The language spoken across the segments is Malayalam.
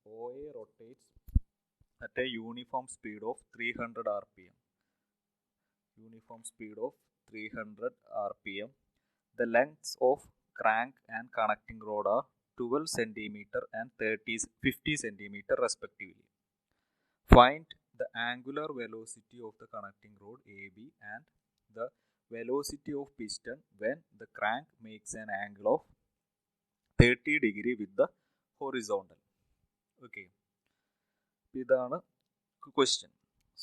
OA rotates at a uniform speed of 300 rpm. Uniform speed of 300 rpm. The lengths of crank and connecting rod are 12 cm and 50 cm respectively. Find the angular velocity of the connecting rod AB and the velocity of piston when the crank makes an angle of 30 degree with the horizontal. Okay. ഇതാണ് ക്വസ്റ്റ്യൻ.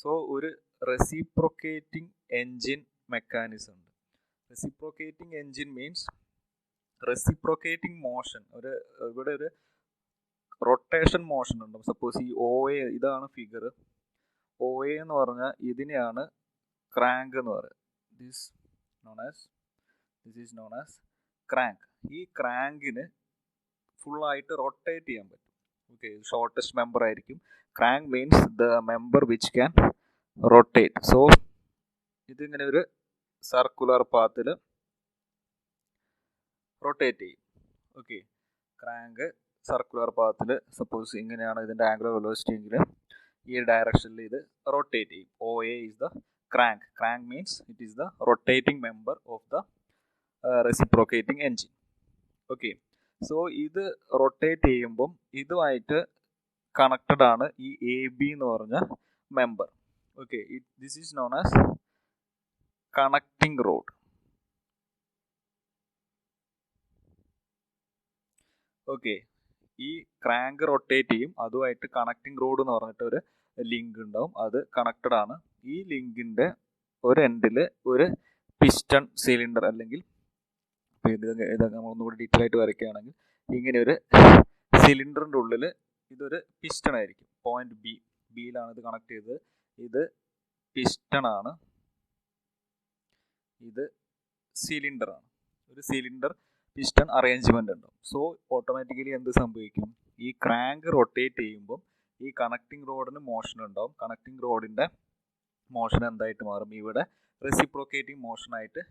സോ ഒരു റെസിപ്രോക്കേറ്റിംഗ് എൻജിൻ മെക്കാനിസം ഉണ്ട്. Reciprocating engine means reciprocating motion. ഇവിടെ ഒരു റൊട്ടേഷൻ മോഷൻ ഉണ്ട്. സപ്പോസ് ഈ OA ഇതാണ് ഫിഗർ. OA എന്ന് പറഞ്ഞാൽ ഇതിനെയാണ് ക്രാങ്ക് എന്ന് പറയുന്നത്. This is known as crank. ഈ ക്രാങ്കിന് ഫുള്ളായിട്ട് റൊട്ടേറ്റ് ചെയ്യാൻ പറ്റും. ഓക്കെ, ഷോർട്ടസ്റ്റ് മെമ്പർ ആയിരിക്കും. Crank means the member which can rotate. So ഇതിങ്ങനെ ഒരു സർക്കുലർ പാത്തിൽ റൊട്ടേറ്റ് ചെയ്യും. ഓക്കെ, ക്രാങ്ക് സർക്കുലർ പാത്തിൽ സപ്പോസ് ഇങ്ങനെയാണ് ഇതിൻ്റെ ആംഗുലർ വെലോസിറ്റി എങ്കിൽ ഈ ഡയറക്ഷനിൽ ഇത് റൊട്ടേറ്റ് ചെയ്യും. OA is the crank. Crank means it is the rotating member of the reciprocating engine. Okay, so ഇത് റൊട്ടേറ്റ് ചെയ്യുമ്പം ഇതുമായിട്ട് കണക്റ്റഡ് ആണ് ഈ AB എന്ന് പറഞ്ഞ member. Okay, this is known as connecting road. Okay, ഈ ക്രാങ്ക് റൊട്ടേറ്റ് ചെയ്യും, അതുമായിട്ട് കണക്റ്റിംഗ് റോഡ് എന്ന് പറഞ്ഞിട്ട് ഒരു ലിങ്ക് ഉണ്ടാവും. അത് കണക്റ്റഡ് ആണ്. ഈ ലിങ്കിന്റെ ഒരു എൻഡിൽ ഒരു പിസ്റ്റൺ സിലിണ്ടർ അല്ലെങ്കിൽ ഇതൊക്കെ നമ്മളൊന്നുകൂടി ഡീറ്റെയിൽ ആയിട്ട് വരയ്ക്കുകയാണെങ്കിൽ ഇങ്ങനെ ഒരു സിലിണ്ടറിൻ്റെ ഉള്ളിൽ ഇതൊരു പിസ്റ്റൺ ആയിരിക്കും. പോയിന്റ് ബിയിലാണ് ഇത് കണക്ട് ചെയ്തത്. ഇത് പിസ്റ്റൺ ആണ്, ഇത് സിലിണ്ടർ ആണ്. ഒരു സിലിണ്ടർ പിസ്റ്റൺ അറേഞ്ച്മെന്റ് ഉണ്ടാവും. സോ ഓട്ടോമാറ്റിക്കലി എന്ത് സംഭവിക്കും? ഈ ക്രാങ്ക് റൊട്ടേറ്റ് ചെയ്യുമ്പോൾ ഈ കണക്റ്റിംഗ് റോഡിന് മോഷൻ ഉണ്ടാവും. കണക്റ്റിംഗ് റോഡിന്റെ മോഷൻ എന്തായിട്ട് മാറും? ഇവിടെ റെസിപ്രോക്കേറ്റിംഗ് മോഷനായിട്ട്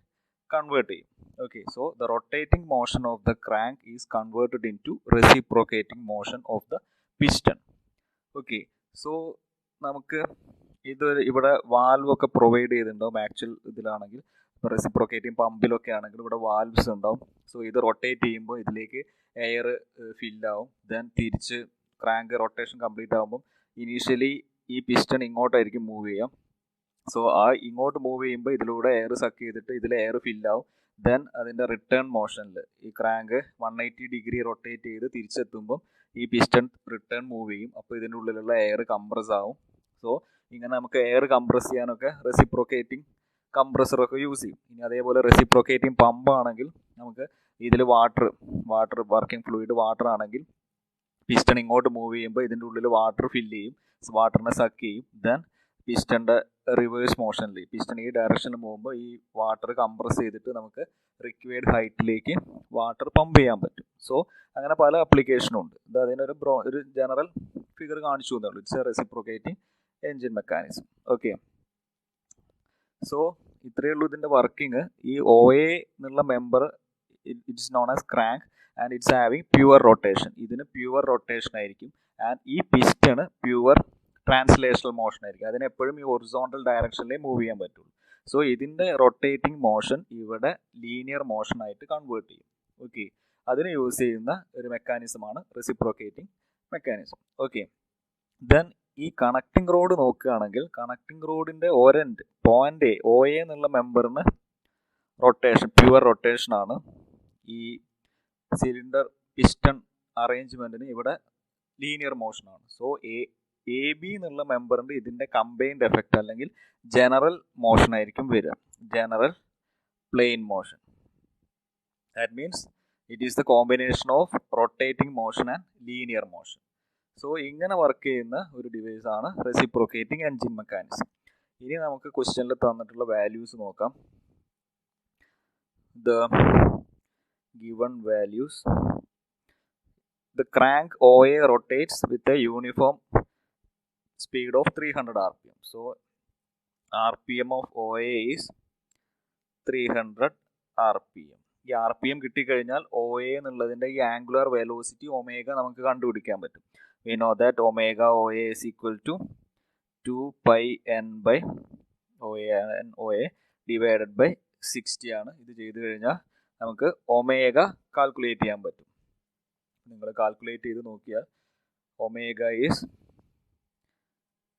കൺവേർട്ട് ചെയ്യും. Okay, so the rotating motion of the crank is converted into reciprocating motion of the piston. Okay, so നമുക്ക് ഇവിടെ വാൽവ് ഒക്കെ പ്രൊവൈഡ് ചെയ്തിട്ടുണ്ടാവും. ആക്ച്വൽ ഇതിലാണെങ്കിൽ റെസിപ്രോക്കേറ്റിംഗ് പമ്പിലൊക്കെ ആണെങ്കിൽ ഇവിടെ വാൽവ്സ് ഉണ്ടാവും. സോ ഇത് റൊട്ടേറ്റ് ചെയ്യുമ്പോൾ ഇതിലേക്ക് എയർ ഫില്ലാവും. ദെൻ തിരിച്ച് ക്രാങ്ക് റൊട്ടേഷൻ കംപ്ലീറ്റ് ആകുമ്പോൾ ഇനീഷ്യലി ഈ പിസ്റ്റൺ ഇങ്ങോട്ടായിരിക്കും മൂവ് ചെയ്യാം. സോ ഇങ്ങോട്ട് മൂവ് ചെയ്യുമ്പോൾ ഇതിലൂടെ എയർ സക്ക് ചെയ്തിട്ട് ഇതിൽ എയർ ഫില്ലാവും. ദെൻ അതിൻ്റെ റിട്ടേൺ മോഷനിൽ ഈ ക്രാങ്ക് 180 ഡിഗ്രി റൊട്ടേറ്റ് ചെയ്ത് തിരിച്ചെത്തുമ്പോൾ ഈ പിസ്റ്റൺ റിട്ടേൺ മൂവ് ചെയ്യും. അപ്പോൾ ഇതിൻ്റെ ഉള്ളിലുള്ള എയർ കംപ്രസ് ആവും. സോ ഇങ്ങനെ നമുക്ക് എയർ കംപ്രസ് ചെയ്യാനൊക്കെ റെസിപ്രോക്കേറ്റിംഗ് കംപ്രസറൊക്കെ യൂസ് ചെയ്യും. ഇനി അതേപോലെ റെസിപ്രോക്കേറ്റിംഗ് പമ്പ് ആണെങ്കിൽ നമുക്ക് ഇതിൽ വാട്ടർ വർക്കിംഗ് ഫ്ലൂയിഡ് വാട്ടർ ആണെങ്കിൽ പിസ്റ്റൺ ഇങ്ങോട്ട് മൂവ് ചെയ്യുമ്പോൾ ഇതിൻ്റെ ഉള്ളിൽ വാട്ടർ ഫില്ല് ചെയ്യും. വാട്ടറിനെ സക്ക് ചെയ്യും. ദെൻ പിസ്റ്റൻ്റെ റിവേഴ്സ് മോഷനിൽ പിസ്റ്റൺ ഈ ഡയറക്ഷനിൽ പോകുമ്പോൾ ഈ വാട്ടർ കംപ്രസ് ചെയ്തിട്ട് നമുക്ക് റിക്വയർഡ് ഹൈറ്റിലേക്ക് വാട്ടർ പമ്പ് ചെയ്യാൻ പറ്റും. സോ അങ്ങനെ പല ആപ്ലിക്കേഷനും ഉണ്ട്. ഇത് അതിനൊരു ജനറൽ ഫിഗർ കാണിച്ചു തന്നുള്ളൂ. It's a reciprocating engine mechanism. Okay, so ഇത്രയേ ഉള്ളൂ ഇതിൻ്റെ വർക്കിംഗ്. ഈ OA എന്നുള്ള member it's known as crank and it's having pure rotation. ഇതിന് പ്യുവർ റൊട്ടേഷൻ ആയിരിക്കും. ആൻഡ് ഈ പിസ്റ്റണ് പ്യുവർ ട്രാൻസ്ലേഷണൽ മോഷൻ ആയിരിക്കും. അതിനെപ്പോഴും ഈ ഹൊറിസോണ്ടൽ ഡയറക്ഷനിലേ മൂവ് ചെയ്യാൻ പറ്റുള്ളൂ. സോ ഇതിൻ്റെ റൊട്ടേറ്റിംഗ് മോഷൻ ഇവിടെ ലീനിയർ മോഷൻ ആയിട്ട് കൺവേർട്ട് ചെയ്യും. ഓക്കെ, അതിന് യൂസ് ചെയ്യുന്ന ഒരു മെക്കാനിസമാണ് റെസിപ്രോക്കേറ്റിംഗ് മെക്കാനിസം. ഓക്കെ, ദെൻ ഈ കണക്റ്റിംഗ് റോഡ് നോക്കുകയാണെങ്കിൽ കണക്റ്റിംഗ് റോഡിൻ്റെ ഒരെൻഡ് പോയിന്റ് OA എന്നുള്ള മെമ്പറിന് റൊട്ടേഷൻ പ്യുവർ റൊട്ടേഷൻ ആണ്. ഈ സിലിണ്ടർ പിസ്റ്റൺ അറേഞ്ച്മെന്റിന് ഇവിടെ ലീനിയർ മോഷൻ ആണ്. സോ AB എന്നുള്ള മെമ്പറിന്റെ ഇതിന്റെ കമ്പൈൻഡ് എഫക്റ്റ് അല്ലെങ്കിൽ ജനറൽ മോഷൻ ആയിരിക്കും വരിക. General plane motion. That means it is the combination of rotating motion and linear motion. So ഇങ്ങനെ വർക്ക് ചെയ്യുന്ന ഒരു ഡിവൈസ് ആണ് റെസിപ്രോക്കേറ്റിംഗ് എൻജിൻ മെക്കാനിസം. ഇനി നമുക്ക് ക്വസ്റ്റ്യനിൽ തന്നിട്ടുള്ള വാല്യൂസ് നോക്കാം. The given values. The crank OA rotates with a uniform speed of 300 rpm. So RPM of OA is 300 rpm. ഈ RPM കിട്ടിക്കഴിഞ്ഞാൽ OA എന്നുള്ളതിൻ്റെ ഈ ആംഗുലർ വെലോസിറ്റി ഒമേഗ നമുക്ക് കണ്ടുപിടിക്കാൻ പറ്റും. we know that omega OA is equal to 2 pi n by OA divided by 60 ആണ്. ഇത് ചെയ്ത് കഴിഞ്ഞാൽ നമുക്ക് ഒമേഗ കാൽക്കുലേറ്റ് ചെയ്യാൻ പറ്റും. നിങ്ങൾ കാൽക്കുലേറ്റ് ചെയ്ത് നോക്കിയാൽ omega is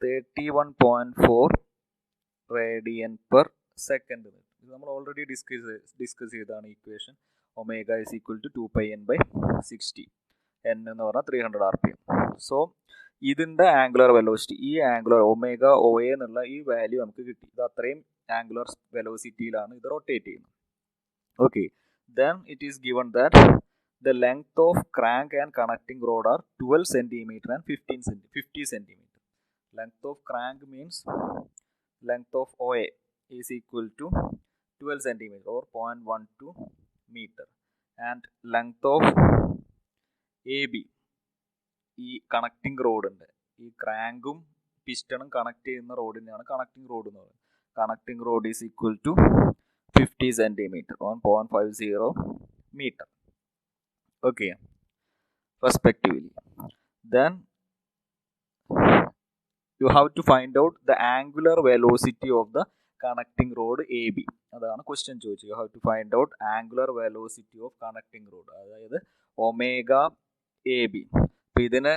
31.4 radian per second. ഇത് നമ്മൾ ഓൾറെഡി ഡിസ്കസ് ചെയ്തതാണ് equation. Omega is equal to 2 pi n by 60. n എന്ന് പറഞ്ഞാൽ 300 RPM. സോ ഇതിൻ്റെ ആംഗുലർ വെലോസിറ്റി, ഈ ആംഗുലർ ഒമേഗ OA എന്നുള്ള ഈ വാല്യൂ നമുക്ക് കിട്ടി. ഇത് അത്രയും ആംഗുലർ വെലോസിറ്റിയിലാണ് ഇത് റൊട്ടേറ്റ് ചെയ്യുന്നത്. Okay, then it is given that the length of crank and connecting rod are 12 cm and 50 cm. Length of crank means length of OA is equal to 12 cm or 0.12 meter, and length of AB, ഈ കണക്റ്റിംഗ് റോഡ് ഉണ്ട്, ഈ ക്രാങ്കും പിസ്റ്റണും കണക്ട് ചെയ്യുന്ന റോഡിനെയാണ് കണക്റ്റിംഗ് റോഡ് എന്ന് പറയുന്നത്. Connecting road is equal to 50 cm or 0.50 meter. Okay, respectively. Then you have to find out the angular velocity of the connecting rod AB. അതാണ് ക്വസ്റ്റ്യൻ ചോദിച്ചത്. You have to find out angular velocity of connecting rod, അതായത് ഒമേഗ AB. അപ്പം ഇതിന്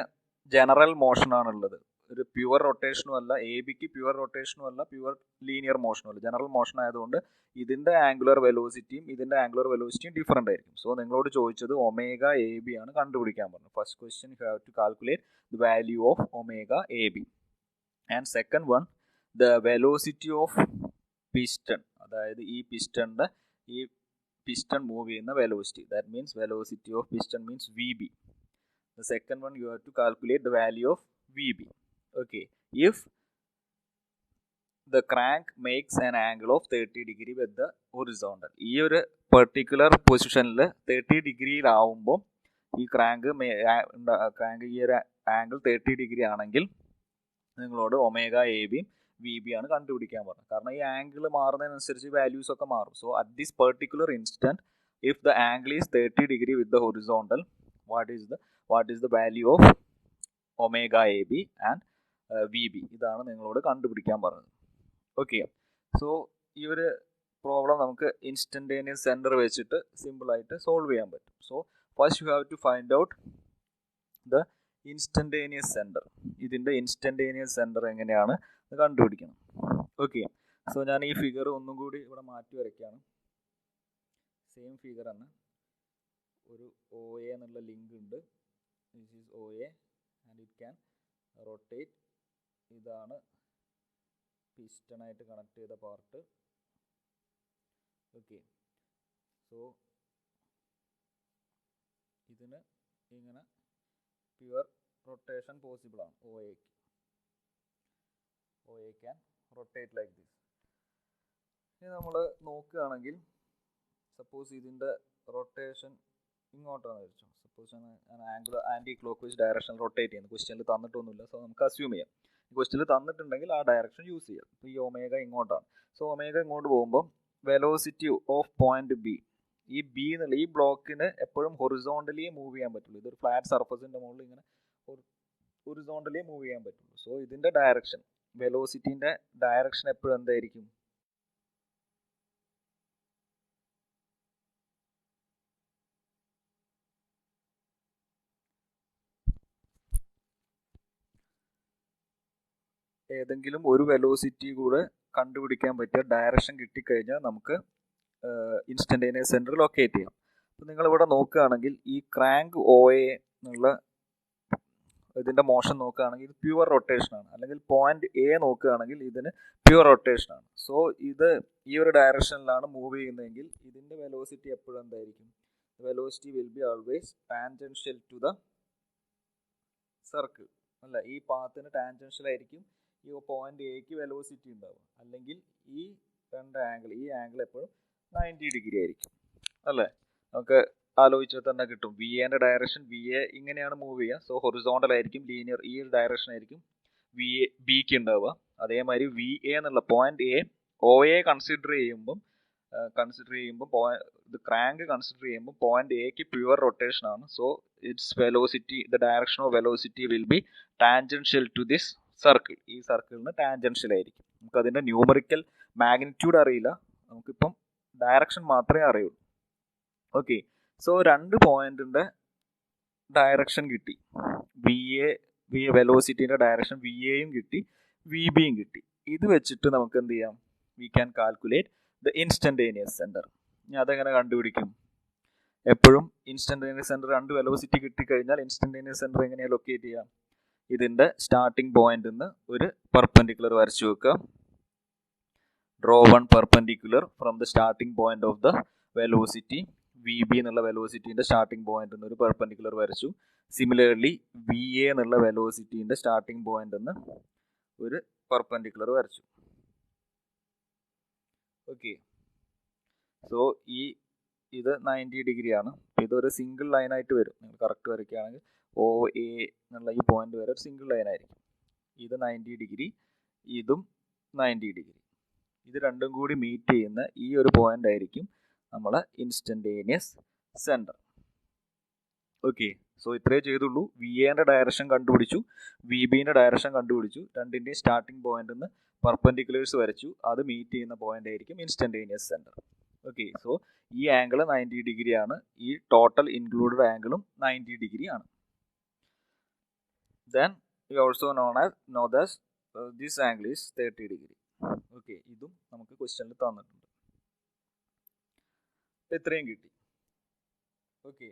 ജനറൽ മോഷൻ ആണുള്ളത്, ഒരു പ്യുവർ റൊട്ടേഷനും അല്ല, എ ബിക്ക് പ്യുവർ റൊട്ടേഷനും അല്ല, പ്യുവർ ലീനിയർ മോഷനും അല്ല, ജനറൽ മോഷൻ ആയതുകൊണ്ട് ഇതിൻ്റെ ആംഗുലർ വെലോസിറ്റിയും ഇതിൻ്റെ ആംഗുലർ വെലോസിറ്റിയും ഡിഫറൻ്റ് ആയിരിക്കും. സോ നിങ്ങളോട് ചോദിച്ചത് ഒമേഗ AB ആണ് കണ്ടുപിടിക്കാൻ പറഞ്ഞു. First question you have to calculate the value of omega AB. And second one, the velocity of piston, അതായത് ഈ പിസ്റ്റൺ മൂവ് ചെയ്യുന്ന velocity. That means velocity of piston means VB. The second one, you have to calculate the value of VB. Okay, if the crank makes an angle of 30 degree with the horizontal, ഈ ഒരു പെർട്ടിക്കുലർ പൊസിഷനിൽ 30 ഡിഗ്രിയിലാവുമ്പോൾ ഈ ക്രാങ്ക് ഈ ഒരു ആംഗിൾ 30 ഡിഗ്രി ആണെങ്കിൽ നിങ്ങളോട് ഒമേഗ AB VB ആണ് കണ്ടുപിടിക്കാൻ പറഞ്ഞത്. കാരണം ഈ ആംഗിൾ മാറുന്നതിനനുസരിച്ച് വാല്യൂസ് ഒക്കെ മാറും. So at this particular instant, if the angle is 30 degree with the horizontal, what is the value of omega AB and VB? ഇതാണ് നിങ്ങളോട് കണ്ടുപിടിക്കാൻ പറഞ്ഞത്. ഓക്കെ, സോ ഈ ഒരു പ്രോബ്ലം നമുക്ക് ഇൻസ്റ്റന്റേനിയസ് സെൻറ്റർ വെച്ചിട്ട് സിമ്പിളായിട്ട് സോൾവ് ചെയ്യാൻ പറ്റും. So first you have to find out the instantaneous centre. ഇതിൻ്റെ ഇൻസ്റ്റന്റേനിയസ് സെൻറ്റർ എങ്ങനെയാണ് കണ്ടുപിടിക്കണം. ഓക്കെ, സോ ഞാൻ ഈ ഫിഗർ ഒന്നും കൂടി ഇവിടെ മാറ്റി വരയ്ക്കുകയാണ്. സെയിം ഫിഗർ തന്നെ, ഒരു OA എന്നുള്ള ലിങ്ക് ഉണ്ട്. This is OA and it can rotate. ഇതാണ് പിസ്റ്റണായിട്ട് കണക്ട് ചെയ്ത പാർട്ട്. ഓക്കെ, സോ ഇതിന് ഇങ്ങനെ പ്യുവർ റൊട്ടേഷൻ പോസിബിൾ ആണ്. OA can rotate like this. ഇനി നമ്മൾ നോക്കുകയാണെങ്കിൽ സപ്പോസ് ഇതിൻ്റെ റൊട്ടേഷൻ ഇങ്ങോട്ടാണ് വെച്ചു. Suppose angle anticlockwise direction rotate ചെയ്യുന്നത്. ക്വസ്റ്റ്യനിൽ തന്നിട്ടൊന്നുമില്ല, സോ നമുക്ക് അസ്യൂം ചെയ്യാം. ക്വസ്റ്റ്യനിൽ തന്നിട്ടുണ്ടെങ്കിൽ ആ ഡയറക്ഷൻ യൂസ് ചെയ്യാം. ഇപ്പോൾ ഈ ഒമേഗ ഇങ്ങോട്ടാണ്. സോ ഒമേഗ ഇങ്ങോട്ട് പോകുമ്പോൾ വെലോസിറ്റി ഓഫ് പോയിന്റ് B, ഈ B എന്നുള്ള ഈ ബ്ലോക്കിന് എപ്പോഴും ഹൊറിസോണ്ടലി മൂവ് ചെയ്യാൻ പറ്റുള്ളൂ. ഇതൊരു ഫ്ലാറ്റ് സർഫസിൻ്റെ മുകളിൽ ഇങ്ങനെ ഹൊറിസോണ്ടലി മൂവ് ചെയ്യാൻ പറ്റുള്ളൂ. സോ ഇതിൻ്റെ ഡയറക്ഷൻ, വെലോസിറ്റീൻ്റെ ഡയറക്ഷൻ എപ്പോഴും എന്തായിരിക്കും? ഏതെങ്കിലും ഒരു വെലോസിറ്റി കൂടെ കണ്ടുപിടിക്കാൻ പറ്റിയ ഡയറക്ഷൻ കിട്ടിക്കഴിഞ്ഞാൽ നമുക്ക് ഇൻസ്റ്റന്റേനിയസ് സെൻറ്റർ ലൊക്കേറ്റ് ചെയ്യാം. അപ്പോൾ നിങ്ങളിവിടെ നോക്കുകയാണെങ്കിൽ ഈ ക്രാങ്ക് OA എന്നുള്ള ഇതിൻ്റെ മോഷൻ നോക്കുകയാണെങ്കിൽ ഇത് പ്യുവർ റൊട്ടേഷനാണ്. അല്ലെങ്കിൽ പോയിന്റ് A നോക്കുകയാണെങ്കിൽ ഇതിന് പ്യുവർ റൊട്ടേഷനാണ്. സോ ഇത് ഈ ഒരു ഡയറക്ഷനിലാണ് മൂവ് ചെയ്യുന്നതെങ്കിൽ ഇതിൻ്റെ വെലോസിറ്റി എപ്പോഴും എന്തായിരിക്കും? Velocity will be always tangential to the circle, അല്ല, ഈ പാത്തിന് ടാൻജൻഷ്യൽ ആയിരിക്കും ഈ പോയിന്റ് എക്ക് വെലോസിറ്റി ഉണ്ടാവും. അല്ലെങ്കിൽ ഈ രണ്ട് ആംഗിൾ, ഈ ആംഗിൾ എപ്പോഴും 90 ഡിഗ്രി ആയിരിക്കും, അല്ലേ? നമുക്ക് ആലോചിച്ചാൽ തന്നെ കിട്ടും. VA ഡയറക്ഷൻ, VA ഇങ്ങനെയാണ് മൂവ് ചെയ്യുക. സോ ഹൊറിസോണ്ടൽ ആയിരിക്കും, ലീനിയർ ഈ ഒരു ഡയറക്ഷൻ ആയിരിക്കും BK ഉണ്ടാവുക. അതേമാതിരി VA എന്നുള്ള പോയിന്റ് A OA കൺസിഡർ ചെയ്യുമ്പം കൺസിഡർ ചെയ്യുമ്പോൾ ഇത് ക്രാങ്ക് കൺസിഡർ ചെയ്യുമ്പോൾ പോയിന്റ് എക്ക് പ്യുവർ റൊട്ടേഷൻ ആണ്. So its velocity, the direction of velocity will be tangential to this circle. ഈ സർക്കിളിന് ടാൻജൻഷ്യൽ ആയിരിക്കും. നമുക്ക് അതിന്റെ ന്യൂമറിക്കൽ മാഗ്നിറ്റ്യൂഡ് അറിയില്ല, നമുക്കിപ്പം ഡയറക്ഷൻ മാത്രമേ അറിയുള്ളൂ. ഓക്കെ, സോ രണ്ട് പോയിന്റിന്റെ ഡയറക്ഷൻ കിട്ടി. വെലോസിറ്റിന്റെ ഡയറക്ഷൻ വി എയും കിട്ടി, വി ബിയും കിട്ടി. ഇത് വെച്ചിട്ട് നമുക്ക് എന്ത് ചെയ്യാം? We can calculate the instantaneous centre. ഇനി അതെങ്ങനെ കണ്ടുപിടിക്കും? എപ്പോഴും ഇൻസ്റ്റന്റേനിയസ് സെന്റർ രണ്ട് വെലോസിറ്റി കിട്ടിക്കഴിഞ്ഞാൽ ഇൻസ്റ്റന്റേനിയസ് സെന്റർ എങ്ങനെയാണ് ലൊക്കേറ്റ് ചെയ്യാം? ഇതിന്റെ സ്റ്റാർട്ടിംഗ് പോയിന്റിൽ നിന്ന് ഒരു പെർപെൻഡിക്കുലർ വരച്ചു വെക്കുക. Draw one perpendicular from the starting point of the velocity. V B എന്നുള്ള വെലോസിറ്റിന്റെ സ്റ്റാർട്ടിംഗ് പോയിന്റിൽ നിന്ന് ഒരു പെർപെൻഡിക്കുലർ വരച്ചു. സിമിലർലി വി എ എന്നുള്ള വെലോസിറ്റിന്റെ സ്റ്റാർട്ടിംഗ് പോയിന്റിൽ നിന്ന് ഒരു പെർപെൻഡിക്കുലർ വരച്ചു. ഓക്കെ, സോ ഇത് 90 ഡിഗ്രി ആണ്. ഇതൊരു സിംഗിൾ ലൈൻ ആയിട്ട് വരും. നിങ്ങൾ കറക്റ്റ് വരയ്ക്കുകയാണെങ്കിൽ ഒ എ എന്നുള്ള ഈ പോയിന്റ് വരെ ഒരു സിംഗിൾ ലൈൻ ആയിരിക്കും. ഇത് 90 ഡിഗ്രി, ഇതും 90 ഡിഗ്രി. ഇത് രണ്ടും കൂടി മീറ്റ് ചെയ്യുന്ന ഈ ഒരു പോയിന്റ് ആയിരിക്കും നമ്മളെ ഇൻസ്റ്റന്റേനിയസ് സെന്റർ. ഓക്കെ, സോ ഇത്രേ ചെയ്തുള്ളൂ. വി എന്റെ ഡയറക്ഷൻ കണ്ടുപിടിച്ചു, വി ബിന്റെ ഡയറക്ഷൻ കണ്ടുപിടിച്ചു. രണ്ടിന്റെയും സ്റ്റാർട്ടിംഗ് പോയിന്റിൽ നിന്ന് പെർപെൻഡിക്കുലേഴ്സ് വരച്ചു. അത് മീറ്റ് ചെയ്യുന്ന പോയിന്റ് ആയിരിക്കും ഇൻസ്റ്റന്റേനിയസ് സെന്റർ. ഓക്കെ, സോ ഈ ആംഗിൾ 90 ഡിഗ്രി ആണ്. ഈ ടോട്ടൽ ഇൻക്ലൂഡഡ് ആംഗിളും 90 ഡിഗ്രി ആണ്. Then we also know that this angle is 30 degree. Okay, ഇതും നമുക്ക് ക്വസ്റ്റ്യനിൽ തന്നിട്ടുണ്ട്. ഇത്രയും കിട്ടി. Okay,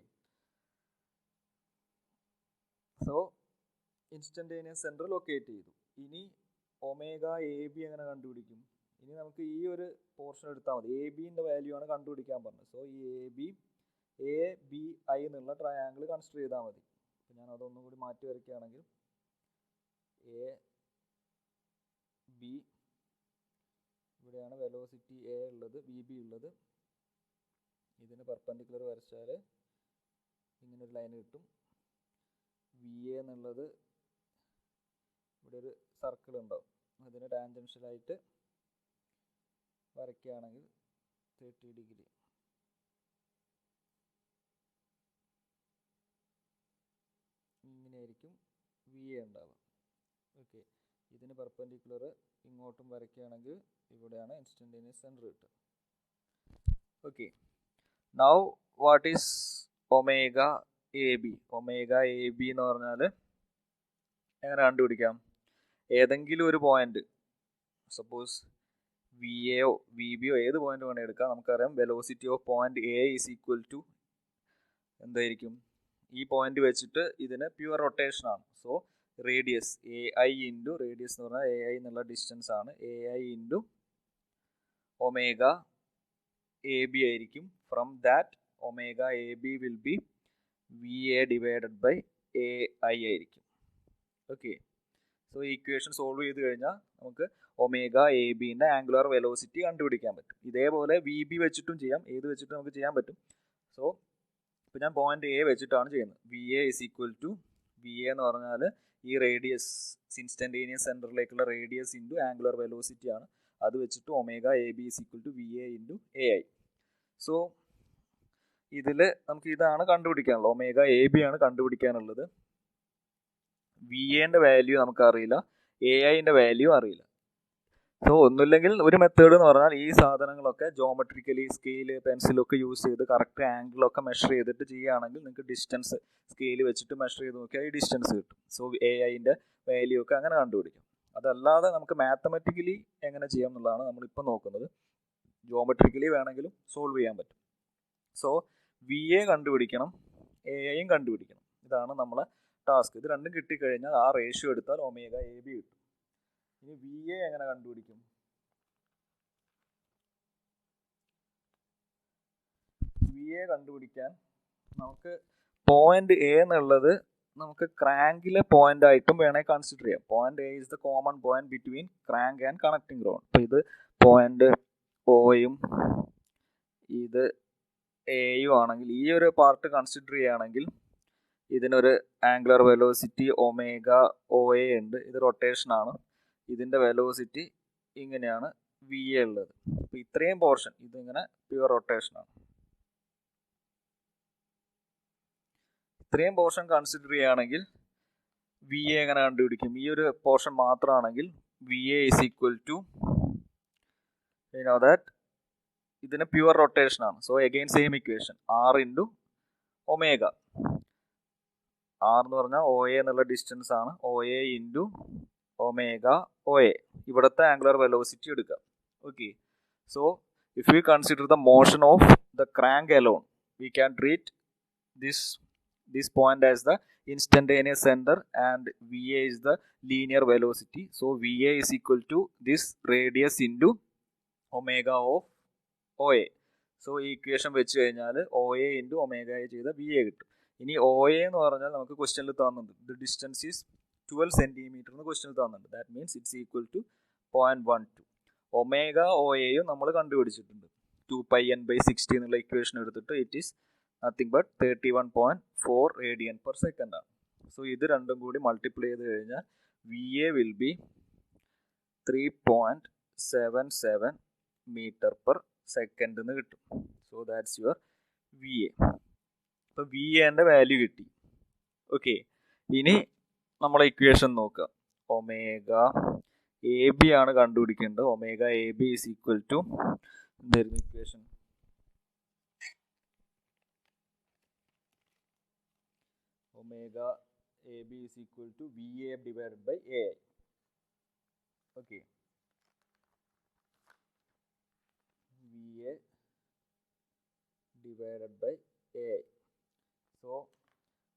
so instantaneous centre locate ചെയ്തു. ഇനി ഒമേഗ എ ബി എങ്ങനെ കണ്ടുപിടിക്കും? ഇനി നമുക്ക് ഈ ഒരു പോർഷൻ എടുത്താൽ മതി. എ ബിന്റെ വാല്യൂ ആണ് കണ്ടുപിടിക്കാൻ പറഞ്ഞത്. സോ ഈ എ ബി ഐ എന്നുള്ള ട്രയാങ്കിൾ കൺസിഡർ ചെയ്താൽ മതി. ഞാൻ അതൊന്നും കൂടി മാറ്റി വരയ്ക്കുകയാണെങ്കിൽ എ ബി, ഇവിടെയാണ് വെലോസിറ്റി എ ഉള്ളത്, വി ബി ഉള്ളത്. ഇതിന് പെർപെൻഡിക്കുലർ വരച്ചാൽ ഇങ്ങനൊരു ലൈൻ കിട്ടും. വി എ എന്നുള്ളത് ഇവിടെ ഒരു സർക്കിൾ ഉണ്ടാവും, അതിന് ടാൻജൻഷ്യലായിട്ട് വരയ്ക്കുകയാണെങ്കിൽ 30 ഡിഗ്രി. ഇങ്ങനെയായിരിക്കും വി എ ഉണ്ടാവുക. ഓക്കെ, ഇതിന് പെർപെൻഡിക്കുലർ ഇങ്ങോട്ടും വരയ്ക്കുകയാണെങ്കിൽ ഇവിടെയാണ് ഇൻസ്റ്റന്റേനിയസ് സെന്റർ കിട്ടുക. Okay, now what is omega A B? Omega A B എന്ന് പറഞ്ഞാൽ എങ്ങനെ കണ്ടുപിടിക്കാം? ഏതെങ്കിലും ഒരു പോയിന്റ്, സപ്പോസ് വി എയോ വി ബിയോ ഏത് പോയിന്റ് വേണമെങ്കിൽ എടുക്കാം. നമുക്കറിയാം velocity of point A is equal to എന്തായിരിക്കും? ഈ പോയിന്റ് വെച്ചിട്ട് ഇതിന് പ്യുവർ റൊട്ടേഷൻ ആണ്. So radius A I into radius എന്ന് പറഞ്ഞാൽ എ ഐ എന്നുള്ള ഡിസ്റ്റൻസ് ആണ്. A I into omega A B ആയിരിക്കും. From that omega A B will be V A divided by A I ആയിരിക്കും. ഓക്കെ, സോ ഇക്വേഷൻ സോൾവ് ചെയ്ത് കഴിഞ്ഞാൽ നമുക്ക് ഒമേഗ എ ബിന്റെ ആംഗുലർ വെലോസിറ്റി കണ്ടുപിടിക്കാൻ പറ്റും. ഇതേപോലെ വി ബി വെച്ചിട്ടും ചെയ്യാം, ഏത് വെച്ചിട്ടും നമുക്ക് ചെയ്യാൻ പറ്റും. സോ ഇപ്പം ഞാൻ പോയിന്റ് എ വെച്ചിട്ടാണ് ചെയ്യുന്നത്. V A is equal to, V A എന്ന് പറഞ്ഞാൽ ഈ റേഡിയസ് ഇൻസ്റ്റന്റേനിയസ് സെന്ററിലേക്കുള്ള റേഡിയസ് ഇൻറ്റു ആംഗുലർ വെലോസിറ്റി ആണ്. അത് വെച്ചിട്ട് omega A B is equal to V A into A I. So ഇതിൽ നമുക്ക് ഇതാണ് കണ്ടുപിടിക്കാനുള്ളത്. ഒമേഗ എ ബി ആണ് കണ്ടുപിടിക്കാനുള്ളത്. വി എന്റെ വാല്യൂ നമുക്ക് അറിയില്ല, എ ഐന്റെ വാല്യൂ അറിയില്ല. സോ ഒന്നുമില്ലെങ്കിൽ ഒരു മെത്തേഡ് എന്ന് പറഞ്ഞാൽ ഈ സാധനങ്ങളൊക്കെ ജോമെട്രിക്കലി സ്കെയില് പെൻസിലൊക്കെ യൂസ് ചെയ്ത് കറക്റ്റ് ആംഗിളൊക്കെ മെഷർ ചെയ്തിട്ട് ചെയ്യുകയാണെങ്കിൽ നിങ്ങൾക്ക് ഡിസ്റ്റൻസ് സ്കെയിൽ വെച്ചിട്ട് മെഷർ ചെയ്ത് നോക്കിയാൽ ഈ ഡിസ്റ്റൻസ് കിട്ടും. സോ എ ഐന്റെ വാല്യൂ ഒക്കെ അങ്ങനെ കണ്ടുപിടിക്കും. അതല്ലാതെ നമുക്ക് മാത്തമെറ്റിക്കലി എങ്ങനെ ചെയ്യാം എന്നുള്ളതാണ് നമ്മളിപ്പോൾ നോക്കുന്നത്. ജോമെട്രിക്കലി വേണമെങ്കിലും സോൾവ് ചെയ്യാൻ പറ്റും. സോ വി എ കണ്ടുപിടിക്കണം, എ ഐയും കണ്ടുപിടിക്കണം. ഇതാണ് നമ്മളെ ടാസ്ക്. ഇത് രണ്ടും കിട്ടിക്കഴിഞ്ഞാൽ ആ റേഷ്യോ എടുത്താൽ ഒമേഗ എ ബി കിട്ടും. ഇനി വി എ എങ്ങനെ കണ്ടുപിടിക്കും? വി എ കണ്ടുപിടിക്കാൻ നമുക്ക് പോയിന്റ് എ എന്നുള്ളത് നമുക്ക് ക്രാങ്കിലെ പോയിന്റ് ആയിട്ടും വേണമെങ്കിൽ കൺസിഡർ ചെയ്യാം. Point A is the common point between crank and connecting road. അപ്പോൾ ഇത് പോയിന്റ് ഒയും ഇത് എയും ആണെങ്കിൽ ഈ ഒരു പാർട്ട് കൺസിഡർ ചെയ്യുകയാണെങ്കിൽ ഇതിനൊരു angular velocity omega O A ഉണ്ട്. ഇത് റൊട്ടേഷൻ ആണ്. ഇതിൻ്റെ വെലോസിറ്റി ഇങ്ങനെയാണ്, വി എ ഉള്ളത്. അപ്പോൾ ഇത്രയും പോർഷൻ ഇതിങ്ങനെ പ്യുവർ റൊട്ടേഷനാണ്. ഇത്രയും പോർഷൻ കൺസിഡർ ചെയ്യുകയാണെങ്കിൽ വി എ എങ്ങനെ കണ്ടുപിടിക്കും? ഈ ഒരു പോർഷൻ മാത്രമാണെങ്കിൽ V A is equal to that ഇതിന് പ്യുവർ റൊട്ടേഷൻ ആണ്. So again same equation, R into omega. R എന്ന് പറഞ്ഞാൽ ഒ എ എന്നുള്ള ഡിസ്റ്റൻസ് ആണ്. O A into omega O A. ഇവിടുത്തെ ആംഗുലർ വെലോസിറ്റി എടുക്കുക. Okay, so if you consider the motion of the crank alone, we can treat this point as the instantaneous center and VA is the linear velocity. So VA is equal to this radius into omega of OA. So ഈ ഇക്വേഷൻ വെച്ച് കഴിഞ്ഞാൽ OA into omega A ചെയ്ത VA കിട്ടും. ഇനി OA എന്ന് പറഞ്ഞാൽ നമുക്ക് ക്വസ്റ്റ്യനിൽ തന്നുണ്ട്, the distance is 12 സെന്റിമീറ്റർ എന്ന് ക്വസ്റ്റ്യനിൽ തന്നുണ്ട്. That means it's equal to 0.12. Omega OAയും നമ്മൾ കണ്ടുപിടിച്ചിട്ടുണ്ട്. 2πn/60 എന്നുള്ള ഇക്വേഷൻ എടുത്തിട്ട് it is nothing but 31.4 radian per second ആണ്. സോ ഇത് രണ്ടും കൂടി മൾട്ടിപ്ലൈ ചെയ്ത് കഴിഞ്ഞാൽ V A will be 3.77 metre per second എന്ന് കിട്ടും. So that's your V A. അപ്പോൾ വി എൻ്റെ വാല്യൂ കിട്ടി. ഓക്കെ, ഇനി നമ്മളെ ഇക്വേഷൻ നോക്കുക. ഒമേഗ എ ബി ആണ് കണ്ടുപിടിക്കേണ്ടത്. Omega A B is equal to എന്തായിരുന്നു equation? Omega AB is equal to VA divided by AI. Okay. VA divided by AI. So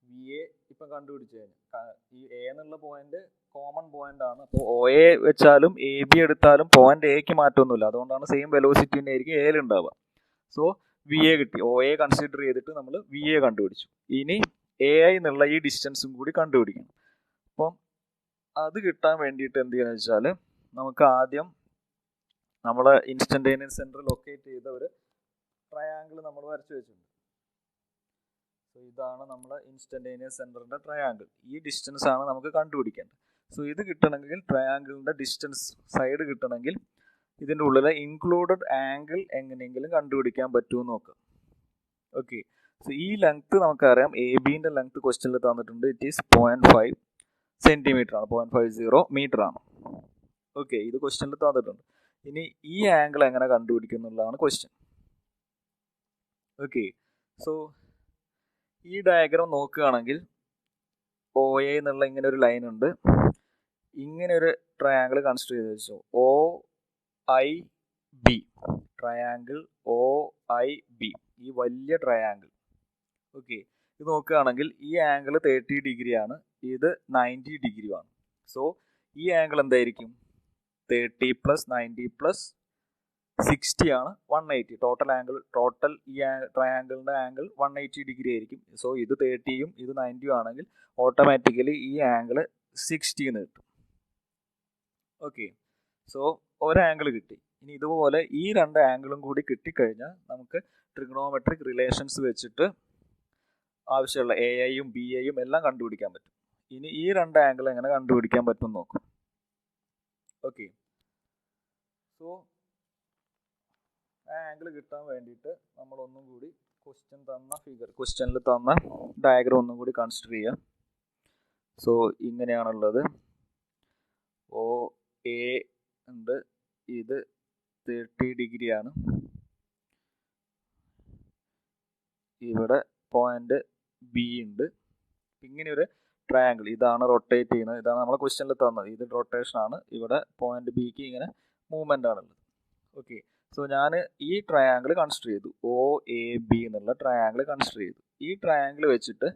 VA ഇപ്പം കണ്ടുപിടിച്ചു കഴിഞ്ഞാൽ ഈ എ എന്നുള്ള പോയിന്റ് കോമൺ പോയിന്റ് ആണ്. അപ്പോൾ ഒ എ വെച്ചാലും എ ബി എടുത്താലും പോയിന്റ് എക്ക് മാറ്റമൊന്നുമില്ല. അതുകൊണ്ടാണ് സെയിം വെലോസിറ്റി തന്നെ ആയിരിക്കും എയിൽ ഉണ്ടാവുക. സോ വി എ കിട്ടി. ഒ എ കൺസിഡർ ചെയ്തിട്ട് നമ്മൾ വി എ കണ്ടുപിടിച്ചു. ഇനി എ ഐ എന്നുള്ള ഈ ഡിസ്റ്റൻസും കൂടി കണ്ടുപിടിക്കണം. അപ്പം അത് കിട്ടാൻ വേണ്ടിയിട്ട് എന്ത് ചെയ്യുന്നത് വെച്ചാൽ നമുക്ക് ആദ്യം നമ്മൾ ഇൻസ്റ്റന്റേനിയസ് സെന്റർ ലൊക്കേറ്റ് ചെയ്ത ഒരു ട്രയാങ്കിൾ നമ്മൾ വരച്ചു വെച്ചിട്ടുണ്ട്. സോ ഇതാണ് നമ്മുടെ ഇൻസ്റ്റന്റേനിയസ് സെന്ററിന്റെ ട്രയാങ്കിൾ. ഈ ഡിസ്റ്റൻസ് ആണ് നമുക്ക് കണ്ടുപിടിക്കേണ്ടത്. സോ ഇത് കിട്ടണമെങ്കിൽ ട്രയാങ്കിളിന്റെ ഡിസ്റ്റൻസ് സൈഡ് കിട്ടണമെങ്കിൽ ഇതിൻ്റെ ഉള്ളിലെ ഇൻക്ലൂഡഡ് ആംഗിൾ എങ്ങനെയെങ്കിലും കണ്ടുപിടിക്കാൻ പറ്റുമെന്ന് നോക്കാം. ഓക്കെ, സോ ഈ ലെങ്ത് നമുക്കറിയാം. എ ബിന്റെ ലെങ്ത് ക്വസ്റ്റ്യനിൽ തന്നിട്ടുണ്ട്. ഇറ്റ് ഈസ് 0.5 സെന്റിമീറ്റർ ആണ്, 0.50 മീറ്റർ ആണ്. ഓക്കെ, ഇത് ക്വസ്റ്റ്യനിൽ തന്നിട്ടുണ്ട്. ഇനി ഈ ആംഗിൾ എങ്ങനെ കണ്ടുപിടിക്കും എന്നുള്ളതാണ് ക്വസ്റ്റ്യൻ. ഓക്കെ, സോ ഈ ഡയഗ്രാം നോക്കുകയാണെങ്കിൽ ഒ എ എന്നുള്ള ഇങ്ങനെ ഒരു ലൈൻ ഉണ്ട്. ഇങ്ങനെ ഒരു ട്രയാങ്കിൾ കൺസിഡർ ചെയ്ത് വെച്ചു. O I B triangle O I B, ഈ വലിയ ട്രയാങ്കിൾ. ഓക്കെ, ഇത് നോക്കുകയാണെങ്കിൽ ഈ ആംഗിൾ 30 ഡിഗ്രി ആണ്, ഇത് 90 ഡിഗ്രി ആണ്. സോ ഈ ആംഗിൾ എന്തായിരിക്കും? 30 + 90 + 60 ആണ് 180. ടോട്ടൽ ഈ ട്രയാങ്കിളിന്റെ ആംഗിൾ 180 ഡിഗ്രി ആയിരിക്കും. സോ ഇത് 30യും ഇത് 90യും ആണെങ്കിൽ ഓട്ടോമാറ്റിക്കലി ഈ ആംഗിൾ 60 എന്ന് കിട്ടും. ഓക്കെ, സോ ഒരു ആംഗിൾ കിട്ടി. ഇനി ഇതുപോലെ ഈ രണ്ട് ആംഗിളും കൂടി കിട്ടിക്കഴിഞ്ഞാൽ നമുക്ക് ട്രിഗണോമെട്രിക് റിലേഷൻസ് വെച്ചിട്ട് ആവശ്യമുള്ള എ ഐയും ബി ഐയും എല്ലാം കണ്ടുപിടിക്കാൻ പറ്റും. ഇനി ഈ രണ്ട് ആംഗിൾ എങ്ങനെ കണ്ടുപിടിക്കാൻ പറ്റും നോക്കും. ഓക്കെ, സോ ആ ആംഗിൾ കിട്ടാൻ വേണ്ടിയിട്ട് നമ്മൾ ഒന്നും കൂടി ക്വസ്റ്റ്യനിൽ തന്ന ഡയഗ്രാം ഒന്നും കൂടി കൺസിഡർ ചെയ്യാം. സോ ഇങ്ങനെയാണുള്ളത്. ഒ എ ഉണ്ട്, ഇത് 30 ഡിഗ്രി ആണ്. ഇവിടെ പോയിന്റ് ബി ഉണ്ട്. ഇങ്ങനെ ഒരു ട്രയാങ്കിൾ, ഇതാണ് റൊട്ടേറ്റ് ചെയ്യുന്നത്. ഇതാണ് നമ്മളെ ക്വസ്റ്റ്യനിൽ തന്നത്. ഇത് റൊട്ടേഷൻ ആണ്. ഇവിടെ പോയിന്റ് ബിക്ക് ഇങ്ങനെ മൂവ്മെന്റ് ആണുള്ളത്. ഓക്കെ, സോ ഞാൻ ഈ ട്രയാങ്കിൾ കൺസിഡർ ചെയ്തു. ഒ എ ബി എന്നുള്ള ട്രയാങ്കിൾ കൺസിഡർ ചെയ്തു. ഈ ട്രയാങ്കിൾ വെച്ചിട്ട്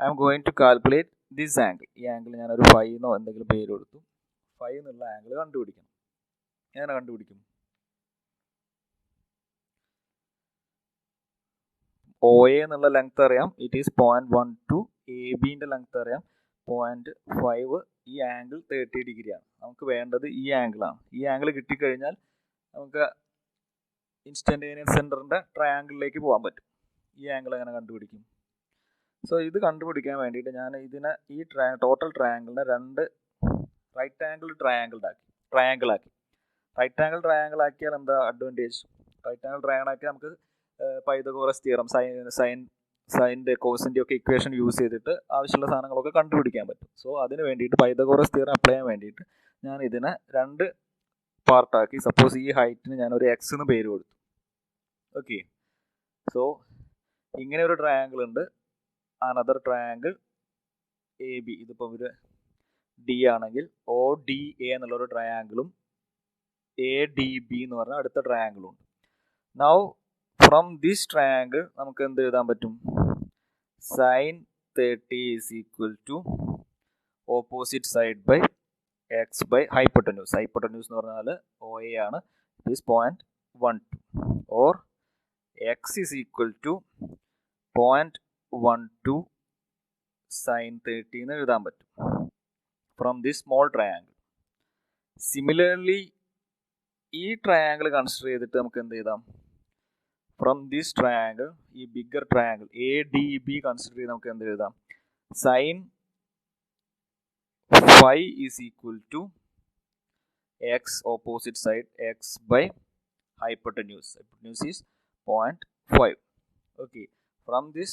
I am going to calculate this angle. ഈ ആംഗിൾ ഞാനൊരു 5 എന്നോ എന്തെങ്കിലും പേര് കൊടുത്തു. 5 എന്നുള്ള ആംഗിൾ കണ്ടുപിടിക്കണം. എങ്ങനെ കണ്ടുപിടിക്കും? ഒ എ എന്നുള്ള ലെങ്ത് അറിയാം, ഇറ്റ് ഈസ് 0.12. എ ബിന്റെ ലെങ്ത് അറിയാം 0.5. ഈ ആംഗിൾ 30 ഡിഗ്രി ആണ്. നമുക്ക് വേണ്ടത് ഈ ആംഗിളാണ്. ഈ ആംഗിൾ കിട്ടിക്കഴിഞ്ഞാൽ നമുക്ക് ഇൻസ്റ്റന്റേനിയസ് സെന്ററിന്റെ ട്രയാങ്കിളിലേക്ക് പോകാൻ പറ്റും. ഈ ആംഗിൾ എങ്ങനെ കണ്ടുപിടിക്കും? സോ ഇത് കണ്ടുപിടിക്കാൻ വേണ്ടിയിട്ട് ഞാൻ ഇതിനെ ഈ ടോട്ടൽ ട്രയാങ്കിളിനെ രണ്ട് റൈറ്റ് ആംഗിൾ ട്രയാങ്കിൾ ആക്കി. റൈറ്റ് ആംഗിൾ ട്രയാങ്കിൾ ആക്കിയാൽ എന്താ അഡ്വാൻറ്റേജ്? റൈറ്റ് ആംഗിൾ ട്രയാങ്കിൾ ആക്കിയാൽ നമുക്ക് പൈതഗോറസ് തിയറം, സൈൻ്റെ കോസിൻ്റെ ഒക്കെ ഇക്വേഷൻ യൂസ് ചെയ്തിട്ട് ആവശ്യമുള്ള സാധനങ്ങളൊക്കെ കണ്ടുപിടിക്കാൻ പറ്റും. സോ അതിന് വേണ്ടിയിട്ട് പൈതഗോറസ് തിയറം അപ്ലൈ ചെയ്യാൻ വേണ്ടിയിട്ട് ഞാൻ ഇതിനെ 2 പാർട്ടാക്കി. സപ്പോസ് ഈ ഹൈറ്റിന് ഞാനൊരു എക്സ് എന്ന് പേര് കൊടുത്തു. ഓക്കെ, സോ ഇങ്ങനെ ഒരു ട്രയാങ്കിൾ ഉണ്ട്. അനദർ ട്രയാങ്കിൾ എ ബി, ഇതിപ്പോൾ ഒരു ഡി ആണെങ്കിൽ ഒ ഡി എ എന്നുള്ളൊരു ട്രയാങ്കിളും എ ഡി ബി എന്ന് പറഞ്ഞ അടുത്ത ട്രയാങ്കിളും ഉണ്ട്. നൗ ഫ്രം ദിസ് ട്രയാങ്കിൾ നമുക്ക് എന്ത് എഴുതാൻ പറ്റും? Sine 30 is equal to opposite side by x by hypotenuse. Hypotenuse എന്ന് പറഞ്ഞാൽ ഒ എ ആണ്. It is 0.12 or x is equal to 0.12 sine 30 എന്ന് എഴുതാൻ പറ്റും from this small triangle. Similarly ഈ ട്രയാങ്കിൾ കൺസിഡർ ചെയ്തിട്ട് നമുക്ക് എന്ത് ചെയ്താം? ഫ്രം ദിസ് ട്രയാങ്കിൾ, ഈ bigger triangle A D B consider ചെയ്ത് നമുക്ക് എന്ത് എഴുതാം? Sine 5 is equal to x opposite side X by hypotenuse. Hypotenuse is 0.5. Okay, from this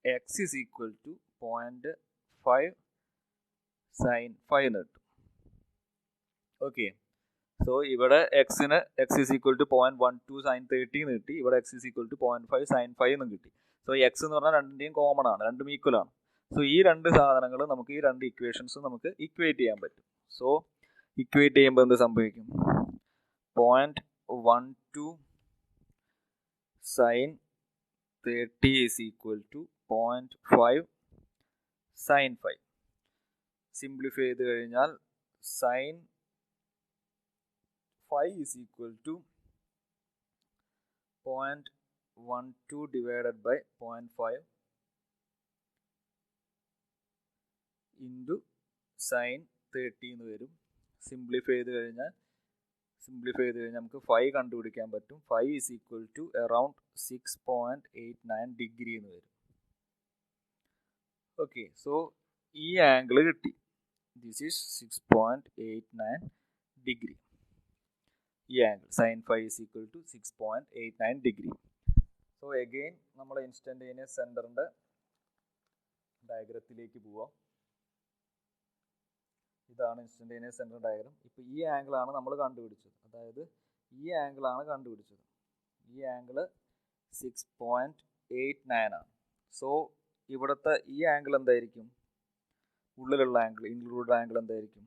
x is equal to 0.5 sin 5 എന്ന് കിട്ടും. ഓക്കെ, സോ ഇവിടെ എക്സിന് x is equal to 0.12 sin 30 എന്ന് കിട്ടി. ഇവിടെ x is equal to 0.5 sin 5 എന്നും കിട്ടി. സോ എക്സ് എന്ന് പറഞ്ഞാൽ രണ്ടിൻ്റെയും കോമൺ ആണ്, രണ്ടും ഈക്വൽ ആണ്. സോ ഈ 2 സാധനങ്ങൾ നമുക്ക് ഈ 2 ഇക്വേഷൻസ് നമുക്ക് ഇക്വേറ്റ് ചെയ്യാൻ പറ്റും. സോ ഇക്വേറ്റ് ചെയ്യുമ്പോൾ എന്ത് സംഭവിക്കും? 0.12 sin 30 is equal to 0.5 sin 5. Simplify ചെയ്ത് കഴിഞ്ഞാൽ sin 5 is equal to 0.12 divided by 0.5 into sin 30 എന്ന് വരും. സിംപ്ലിഫൈ ചെയ്ത് കഴിഞ്ഞാൽ നമുക്ക് 5 കണ്ടുപിടിക്കാൻ പറ്റും. 5 is equal to around 6.89 degree എന്ന് വരും. ഓക്കെ, സോ ഈ ആംഗിൾ കിട്ടി. This is 6.89 degree. ഈ angle sin 5 is equal to 6.89 degree. So again നമ്മുടെ ഇൻസ്റ്റന്റേനിയസ് സെന്ററിന്റെ ഡയഗ്രത്തിലേക്ക് പോവാം. ഇതാണ് ഇൻസ്റ്റന്റേനിയസ് സെന്റർ ഡയഗ്രം. ഇപ്പോൾ ഈ ആംഗിളാണ് നമ്മൾ കണ്ടുപിടിച്ചത്. അതായത് ഈ ആംഗിളാണ് കണ്ടുപിടിച്ചത്. ഈ ആംഗിൾ 6.89 ആണ്. സോ ഇവിടുത്തെ ഈ ആംഗിൾ എന്തായിരിക്കും? ഉള്ളിലുള്ള ആംഗിൾ, ഇൻക്ലൂഡഡ് ആംഗിൾ എന്തായിരിക്കും?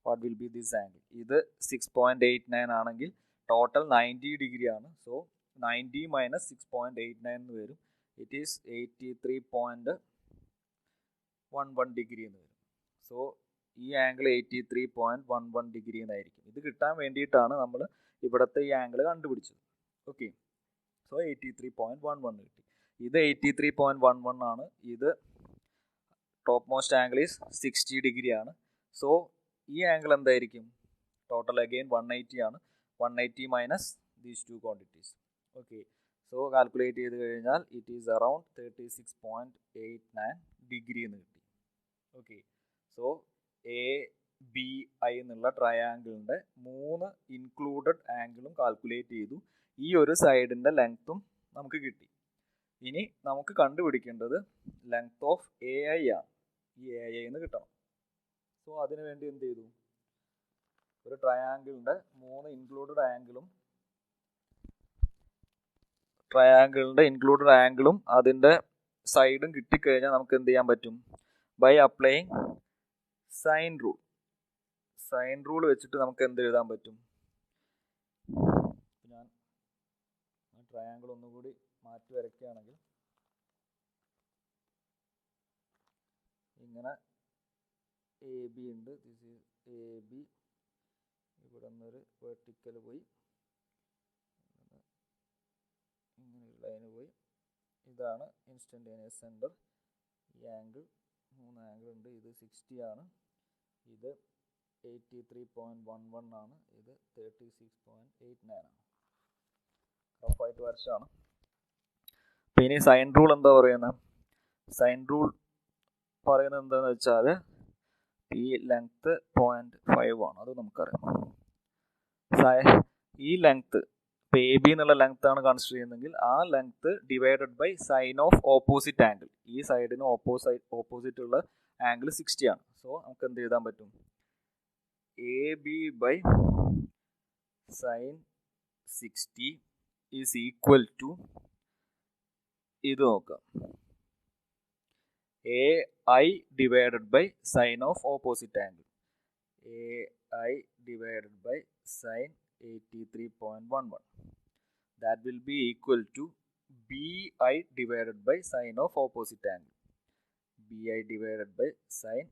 What will be this angle? ഇത് 6.89 ആണെങ്കിൽ ടോട്ടൽ 90 ഡിഗ്രി ആണ്. സോ 90 മൈനസ് 6.89 എന്ന് വരും. ഇറ്റ് ഈസ് 83.11 ഡിഗ്രി എന്ന് വരും. സോ ഈ ആംഗിൾ 83.11 ഡിഗ്രി എന്നായിരിക്കും. ഇത് കിട്ടാൻ വേണ്ടിയിട്ടാണ് നമ്മൾ ഇവിടുത്തെ ഈ ആംഗിൾ കണ്ടുപിടിച്ചത്. ഓക്കെ, സോ 83.11 കിട്ടി. ഇത് 83.11 ആണ്. ഇത് top most angle is 60 degree ആണ്. സോ ഈ ആംഗിൾ എന്തായിരിക്കും? ടോട്ടൽ അഗെയിൻ 180 ആണ്. 180 minus these 2 quantities. Okay, so calculate ചെയ്ത് കഴിഞ്ഞാൽ ഇറ്റ് ഈസ് അറൌണ്ട് 36.89 ഡിഗ്രി എന്ന് കിട്ടി. Okay, so A B I എന്നുള്ള ട്രയാങ്കിളിൻ്റെ 3 ഇൻക്ലൂഡഡ് ആംഗിളും കാൽക്കുലേറ്റ് ചെയ്തു. ഈ ഒരു സൈഡിൻ്റെ ലെങ്ത്തും നമുക്ക് കിട്ടി. ഇനി നമുക്ക് കണ്ടുപിടിക്കേണ്ടത് ലെങ്ത് ഓഫ് എ ഐ ആണ്. ഈ എ ഐ എന്ന് കിട്ടണം. സോ അതിനു വേണ്ടി എന്ത് ചെയ്തു? ഒരു ട്രയാങ്കിളിൻ്റെ 3 ഇൻക്ലൂഡഡ് ആംഗിളും അതിൻ്റെ സൈഡും കിട്ടിക്കഴിഞ്ഞാൽ നമുക്ക് എന്ത് ചെയ്യാൻ പറ്റും? ബൈ അപ്ലൈയിങ് സൈൻ റൂൾ വെച്ചിട്ട് നമുക്ക് എന്ത് എഴുതാൻ പറ്റും? ഞാൻ ട്രയാങ്കിൾ ഒന്നുകൂടി മാറ്റി വരയ്ക്കുകയാണെങ്കിൽ ഇങ്ങനെ എ ബി ഉണ്ട്. This is A B. ഇവിടെ നിന്നൊരു വെർട്ടിക്കൽ പോയി, ഇങ്ങനെ ഒരു ലൈന് പോയി. ഇതാണ് ഇൻസ്റ്റന്റേനിയസ് സെന്റർ. ഈ ആംഗിൾ 3 ആംഗിൾ ഉണ്ട്. ഇത് 60 ആണ്. ഇത് 83.11 ആണ്. ഇത് 36.89 ആണ്. റഫായിട്ട് വരച്ചാണ്. അപ്പം ഇനി സൈൻ റൂൾ എന്താ പറയുന്നത്? സൈൻ റൂൾ പറയുന്നത് എന്താണെന്ന് വെച്ചാൽ ഈ ലെങ്ത്ത് 0.5 ആണ്. അത് നമുക്കറിയാം. ഈ ലെങ്ത് ഇപ്പോൾ എ ബി എന്നുള്ള ലെങ്ത് ആണ് കൺസിഡർ ചെയ്യുന്നതെങ്കിൽ ആ length divided by sine of opposite angle. ഈ സൈഡിന് ഓപ്പോസിറ്റ് ഉള്ള ആംഗിൾ 60 ആണ്. സോ നമുക്ക് എന്ത് എഴുതാൻ പറ്റും? A B by sine 60 is equal to ഇത് നോക്കാം, A I divided by sine of opposite angle. A I divided by sine 83.11. That will be equal to BI divided by sine of opposite angle. BI divided by sine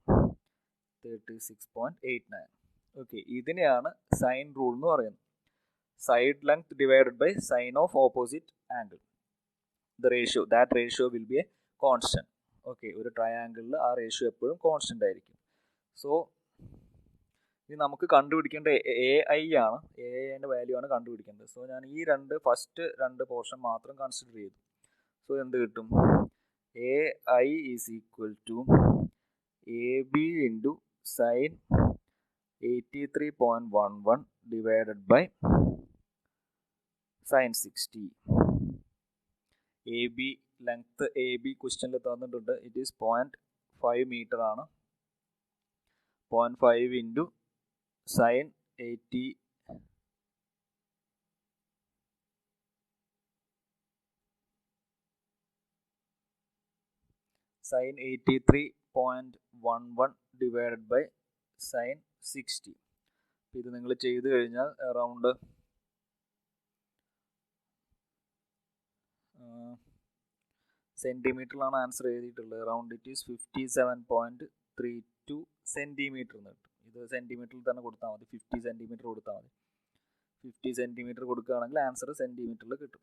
36.89. Okay, ഇതിനെയാണ് സൈൻ റൂൾ എന്ന് പറയുന്നത്. Side length divided by sine of opposite angle. That ratio will be a constant. Okay, ഒരു ട്രയാംഗിളിൽ ആ റേഷ്യോ എപ്പോഴും കോൺസ്റ്റന്റ് ആയിരിക്കും. സോ ഇത് നമുക്ക് കണ്ടുപിടിക്കേണ്ട എ ഐ ആണ്. എ ഐൻ്റെ വാല്യൂ ആണ് കണ്ടുപിടിക്കേണ്ടത്. സോ ഞാൻ ഈ ഫസ്റ്റ് രണ്ട് പോർഷൻ മാത്രം കൺസിഡർ ചെയ്തു. സോ എന്ത് കിട്ടും? A I is equal to A B into sine 83.11 divided by sine 60. A B length A B ക്വസ്റ്റ്യനിൽ തന്നിട്ടുണ്ട്. ഇറ്റ് ഈസ് 0.5 മീറ്റർ ആണ്. 0.5 into sine 83.11 divided by sine 60. ഇത് നിങ്ങൾ ചെയ്ത് കഴിഞ്ഞാൽ അറൗണ്ട് സെൻറ്റിമീറ്ററിലാണ് ആൻസർ എഴുതിയിട്ടുള്ളത്. അറൗണ്ട് ഇറ്റ് ഈസ് 57.32 സെൻറ്റിമീറ്റർ എന്ന് കിട്ടും. ഇത് സെൻറ്റിമീറ്ററിൽ തന്നെ കൊടുത്താൽ മതി. 50 സെൻറ്റിമീറ്റർ കൊടുത്താൽ മതി. 50 സെൻറ്റിമീറ്റർ കൊടുക്കുകയാണെങ്കിൽ ആൻസർ സെൻറ്റിമീറ്ററിൽ കിട്ടും.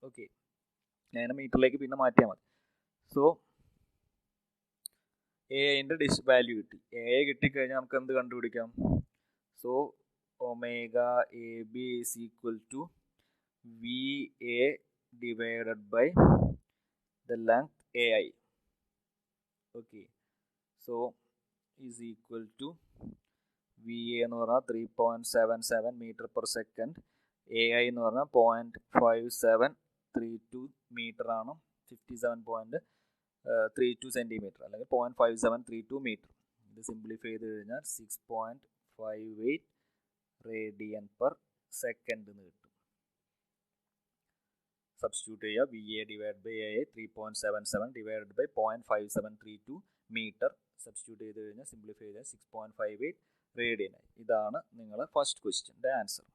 ഓക്കെ, ഞാൻ മീറ്ററിലേക്ക് പിന്നെ മാറ്റിയാൽ മതി. സോ എ ഐൻ്റെ വാല്യൂ കിട്ടി. എ ഐ കിട്ടിക്കഴിഞ്ഞാൽ നമുക്ക് എന്ത് കണ്ടുപിടിക്കാം? So omega A B is equal to V A divided by the length A I. Okay, so is equal to V A എന്ന് പറഞ്ഞാൽ 3.77 metre per second. A I എന്ന് പറഞ്ഞാൽ 0.5732 മീറ്റർ ആണ്. 57.32 സെൻറ്റിമീറ്റർ അല്ലെങ്കിൽ 0.5732 മീറ്റർ. ഇത് സിംപ്ലിഫൈ ചെയ്ത് കഴിഞ്ഞാൽ 6.58 റേഡിയൻ പെർ സെക്കൻഡ് എന്ന് കിട്ടും. സബ്സ്റ്റിറ്റ്യൂട്ട് ചെയ്യുക. V A divide by A 3.77 divide by 0.5732 metre. Substitute ചെയ്ത് കഴിഞ്ഞാൽ സിംപ്ലിഫൈ ചെയ്താൽ 6.58 റേഡിയൻ ആയി. ഇതാണ് നിങ്ങളെ ഫസ്റ്റ് ക്വസ്റ്റ്യൻ്റെ ആൻസർ,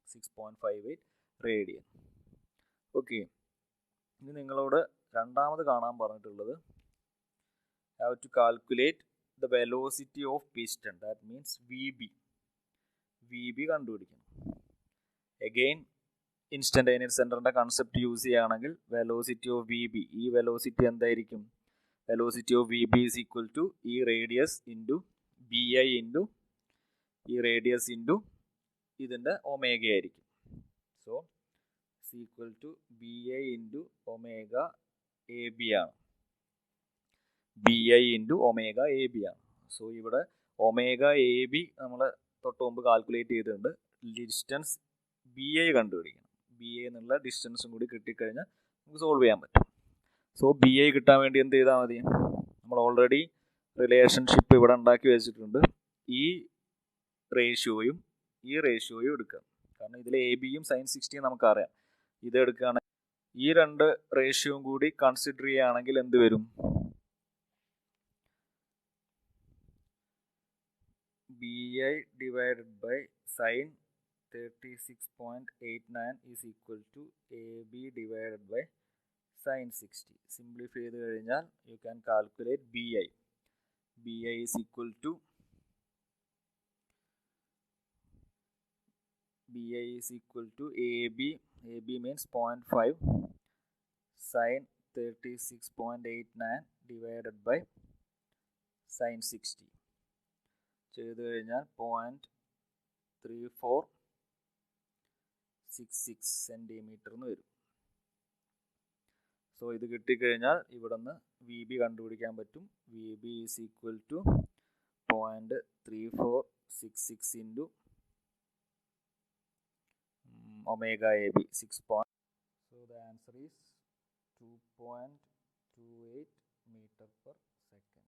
6.58 റേഡിയൻ. ഓക്കെ, ഇനി നിങ്ങളോട് രണ്ടാമത് കാണാൻ പറഞ്ഞിട്ടുള്ളത് have to calculate the velocity of piston. That means V B കണ്ടുപിടിക്കണം. എഗെയിൻ ഇൻസ്റ്റന്റേനിയസ് സെൻറ്ററിൻ്റെ കൺസെപ്റ്റ് യൂസ് ചെയ്യുകയാണെങ്കിൽ വെലോസിറ്റി ഓഫ് വി ബി, ഈ വെലോസിറ്റി എന്തായിരിക്കും? Velocity of V B is equal to ഈ radius into B I into ഈ റേഡിയസ് ഇൻറ്റു ഇതിൻ്റെ ഒമേഗ ആയിരിക്കും. So is equal to B I into omega A B ആണ്. B I into omega A B ആണ്. സോ ഇവിടെ ഒമേഗ എ ബി നമ്മൾ തൊട്ട് മുമ്പ് കാൽക്കുലേറ്റ് ചെയ്തിട്ടുണ്ട്. ഡിസ്റ്റൻസ് ബി ഐ കണ്ടുപിടിക്കണം. ബി ഐ എന്നുള്ള ഡിസ്റ്റൻസും കൂടി കിട്ടിക്കഴിഞ്ഞാൽ നമുക്ക് സോൾവ് ചെയ്യാൻ പറ്റും. സോ ബി ഐ കിട്ടാൻ വേണ്ടി എന്ത് ചെയ്താൽ മതി? നമ്മൾ ഓൾറെഡി റിലേഷൻഷിപ്പ് ഇവിടെ ഉണ്ടാക്കി വെച്ചിട്ടുണ്ട്. ഈ റേഷ്യോയും എടുക്കുക. കാരണം ഇതിൽ എ ബിയും സൈൻ 60 നമുക്കറിയാം. ഇത് എടുക്കുകയാണെങ്കിൽ ഈ രണ്ട് റേഷ്യോയും കൂടി കൺസിഡർ ചെയ്യുകയാണെങ്കിൽ എന്ത് വരും? B I divided by sine 36.89 is equal to A B divided by sine 60. Simplify ചെയ്ത് കഴിഞ്ഞാൽ you can calculate B I. B I is equal to BI is equal to AB. AB means 0.5 sin 36.89 divided by sin 60. ചെയ്ത് കഴിഞ്ഞാൽ 0.3466 സെൻറ്റിമീറ്റർ എന്ന് വരും. സോ ഇത് കിട്ടിക്കഴിഞ്ഞാൽ ഇവിടെ നിന്ന് വി ബി കണ്ടുപിടിക്കാൻ പറ്റും. V B is equal to 0.3466 into omega AB 6 point. So the answer is 2.28 meter per second.